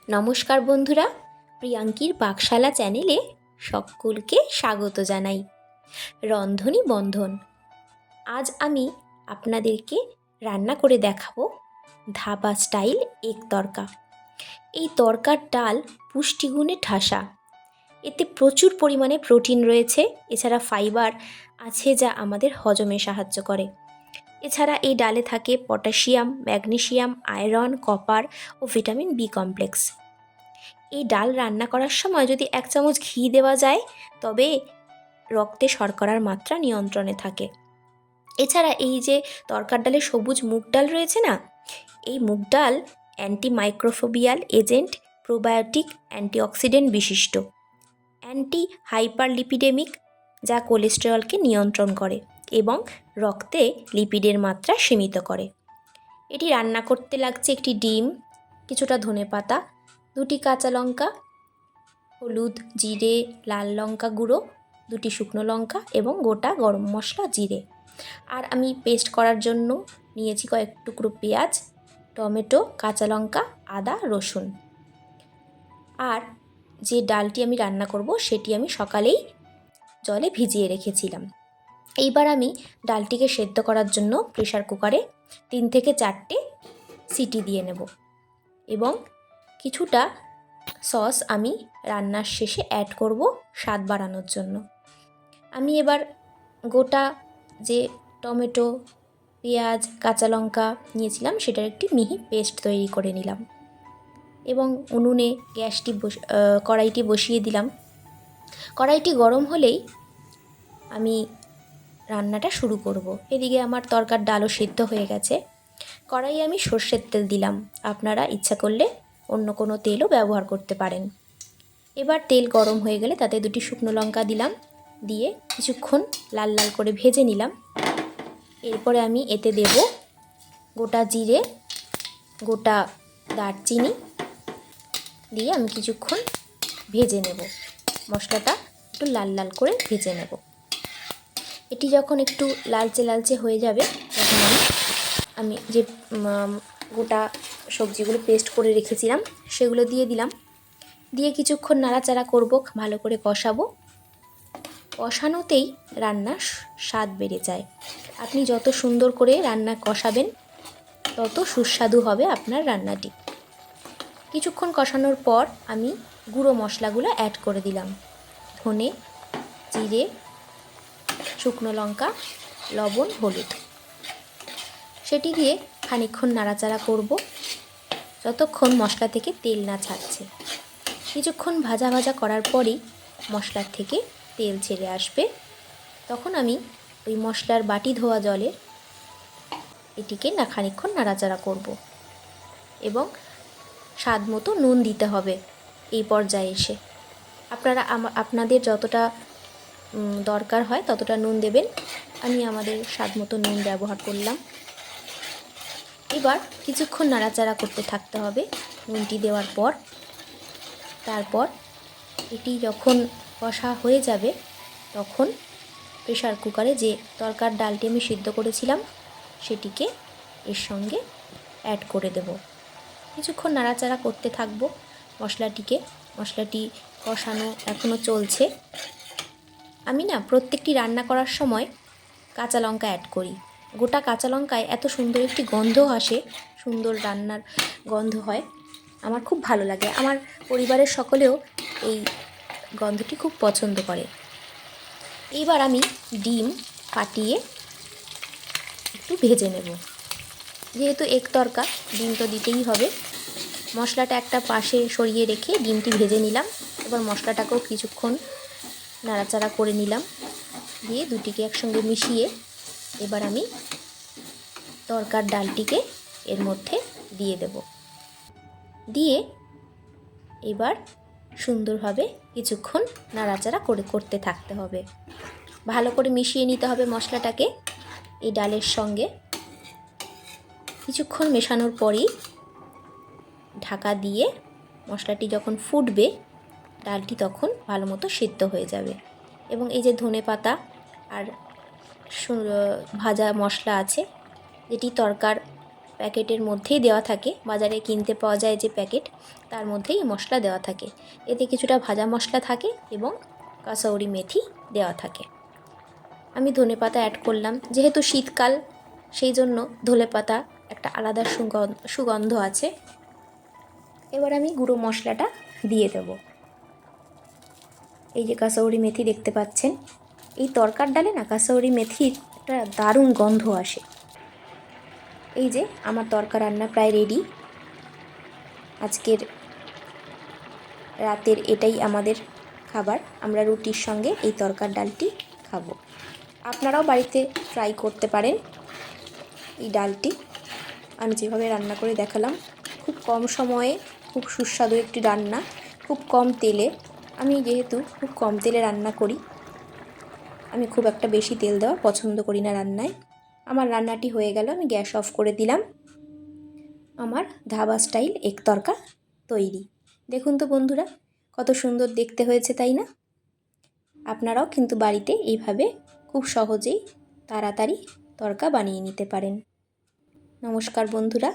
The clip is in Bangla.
নমস্কার বন্ধুরা, প্রিয়াঙ্কির পাকশালা চ্যানেলে সকলকে স্বাগত জানাই। রন্ধনী বন্ধন। আজ আমি আপনাদেরকে রান্না করে দেখাবো ধাবা স্টাইল এগ তড়কা। এই তড়কার ডাল পুষ্টিগুণে ঠাসা। এতে প্রচুর পরিমাণে প্রোটিন রয়েছে, এছাড়া ফাইবার আছে যা আমাদের হজমে সাহায্য করে। এছাড়া এই ডালে থাকে পটাশিয়াম, ম্যাগনেসিয়াম, আয়রন, কপার ও ভিটামিন বি কমপ্লেক্স। এই ডাল রান্না করার সময় যদি 1 চামচ ঘি দেওয়া যায় তবে রক্তে শর্করার মাত্রা নিয়ন্ত্রণে থাকে। এছাড়া এই যে তড়কার ডালে সবুজ মুগ ডাল রয়েছে না, এই মুগ ডাল অ্যান্টিমাইক্রোফোবিয়াল এজেন্ট, প্রোবায়োটিক, অ্যান্টিঅক্সিডেন্ট বিশিষ্ট, অ্যান্টি হাইপারলিপিডেমিক, যা কোলেস্টেরলকে নিয়ন্ত্রণ করে এবং রক্তে লিপিডের মাত্রা সীমিত করে। এটি রান্না করতে লাগছে একটি ডিম, কিছুটা ধনেপাতা, 2টি কাঁচা লঙ্কা, হলুদ, জিরে, লাল লঙ্কা গুঁড়ো, 2টি শুকনো লঙ্কা এবং গোটা গরম মশলা, জিরে। আর আমি পেস্ট করার জন্য নিয়েছি কয়েক টুকরো পেঁয়াজ, টমেটো, কাঁচা লঙ্কা, আদা, রসুন। আর যে ডালটি আমি রান্না করব সেটি আমি সকালেই জলে ভিজিয়ে রেখেছিলাম। এইবার আমি ডালটিকে সেদ্ধ করার জন্য প্রেসার কুকারে 3 থেকে 4টে সিটি দিয়ে নেব এবং কিছুটা সস আমি রান্নার শেষে অ্যাড করব স্বাদ বাড়ানোর জন্য। আমি এবার গোটা যে টমেটো, পেঁয়াজ, কাঁচা লঙ্কা নিয়েছিলাম সেটার একটি মিহি পেস্ট তৈরি করে নিলাম এবং উনুনে কড়াইটি বসিয়ে দিলাম। কড়াইটি গরম হলেই আমি রান্নাটা শুরু করব। এদিকে আমার তরকার ডালও সিদ্ধ হয়ে গেছে। কড়াইয়ে আমি সর্ষের তেল দিলাম, আপনারা ইচ্ছা করলে অন্য কোনো তেলও ব্যবহার করতে পারেন। এবার তেল গরম হয়ে গেলে তাতে 2টি শুকনো লঙ্কা দিলাম, দিয়ে কিছুক্ষণ লাল লাল করে ভেজে নিলাম। এরপরে আমি এতে দেব গোটা জিরে, গোটা দারচিনি দিয়ে আমি কিছুক্ষণ ভেজে নেব। মশলাটা একটু লাল লাল করে ভেজে নেব। এটি যখন একটু লালচে লালচে হয়ে যাবে তখন আমি যে গোটা সবজিগুলো পেস্ট করে রেখেছিলাম সেগুলো দিয়ে দিলাম। দিয়ে কিছুক্ষণ নাড়াচাড়া করব, ভালো করে কষাবো। কষানোতেই রান্নার স্বাদ বেড়ে যায়। আপনি যত সুন্দর করে রান্না কষাবেন তত সুস্বাদু হবে আপনার রান্নাটি। কিছুক্ষণ কষানোর পর আমি গুঁড়ো মশলাগুলো অ্যাড করে দিলাম। ধনে, জিরে, শুকনো লঙ্কা, লবণ, হলুদ। সেটি দিয়ে খানিকক্ষণ নাড়াচাড়া করব যতক্ষণ মশলা থেকে তেল না ছাড়ছে। কিছুক্ষণ ভাজা ভাজা করার পরেই মশলার থেকে তেল ছেড়ে আসবে। তখন আমি ওই মশলার বাটি ধোয়া জলে এটিকে খানিকক্ষণ নাড়াচাড়া করব এবং স্বাদ মতো নুন দিতে হবে। এই পর্যায়ে এসে আপনারা আপনাদের যতটা দরকার হয় ততটা নুন দেবেন। আমি আমাদের স্বাদ মতো নুন ব্যবহার করলাম। এবার কিছুক্ষণ নাড়াচাড়া করতে থাকতে হবে নুনটি দেওয়ার পর। তারপর এটি যখন কষা হয়ে যাবে তখন প্রেসার কুকারে যে তরকার ডালটি আমি সিদ্ধ করেছিলাম সেটিকে এর সঙ্গে অ্যাড করে দেব। কিছুক্ষণ নাড়াচাড়া করতে থাকবো মশলাটি কষানো এখনও চলছে। আমি প্রত্যেকটি রান্না করার সময় কাঁচা লঙ্কা অ্যাড করি। গোটা কাঁচা লঙ্কায় এত সুন্দর একটি গন্ধ আসে, সুন্দর রান্নার গন্ধ হয়, আমার খুব ভালো লাগে। আমার পরিবারের সকলেও এই গন্ধটি খুব পছন্দ করে। এইবার আমি ডিম ফাটিয়ে একটু ভেজে নেব। যেহেতু এগ তড়কা, ডিম তো দিতেই হবে। মশলাটা একটা পাশে সরিয়ে রেখে ডিমটি ভেজে নিলাম। এবার মশলাটাকেও কিছুক্ষণ নাড়াচাড়া করে নিলাম, দিয়ে দুটিকে একসঙ্গে মিশিয়ে এবার আমি তরকার ডালটিকে এর মধ্যে দিয়ে দেব। দিয়ে এবার সুন্দরভাবে কিছুক্ষণ নাড়াচাড়া করতে থাকতে হবে। ভালো করে মিশিয়ে নিতে হবে মশলাটাকে এই ডালের সঙ্গে। কিছুক্ষণ মেশানোর পরেই ঢাকা দিয়ে মশলাটি যখন ফুটবে ডালটি তখন ভালো মতো সিদ্ধ হয়ে যাবে এবং এই যে ধনেপাতা আর ভাজা মশলা আছে যেটি তরকার প্যাকেটের মধ্যেই দেওয়া থাকে, বাজারে কিনতে পাওয়া যায় যে প্যাকেট, তার মধ্যেই মশলা দেওয়া থাকে। এতে কিছুটা ভাজা মশলা থাকে এবং কাসৌরি মেথি দেওয়া থাকে। আমি ধনেপাতা অ্যাড করলাম, যেহেতু শীতকাল সেই জন্য ধনেপাতা একটা আলাদা সুগন্ধ আছে। এবার আমি গুঁড়ো মশলাটা দিয়ে দেব। এই যে কাসৌরি মেথি দেখতে পাচ্ছেন, এই তরকার ডালে না কাসৌরি মেথির একটা দারুণ গন্ধ আসে। এই যে আমার তরকা রান্না প্রায় রেডি। আজকের রাতের এটাই আমাদের খাবার। আমরা রুটির সঙ্গে এই তরকার ডালটি খাবো। আপনারাও বাড়িতে ট্রাই করতে পারেন এই ডালটি। আমি যেভাবে রান্না করে দেখালাম, খুব কম সময়ে খুব সুস্বাদু একটি রান্না, খুব কম তেলে। আমি যেহেতু খুব কম তেলে রান্না করি, আমি খুব একটা বেশি তেল দেওয়া পছন্দ করি না রান্নায়। আমার রান্নাটি হয়ে গেল, আমি গ্যাস অফ করে দিলাম। আমার ধাবা স্টাইল এগ তরকা তৈরি। দেখুন তো বন্ধুরা, কত সুন্দর দেখতে হয়েছে, তাই না? আপনারাও কিন্তু বাড়িতে এইভাবে খুব সহজেই তাড়াতাড়ি তরকা বানিয়ে নিতে পারেন। নমস্কার বন্ধুরা।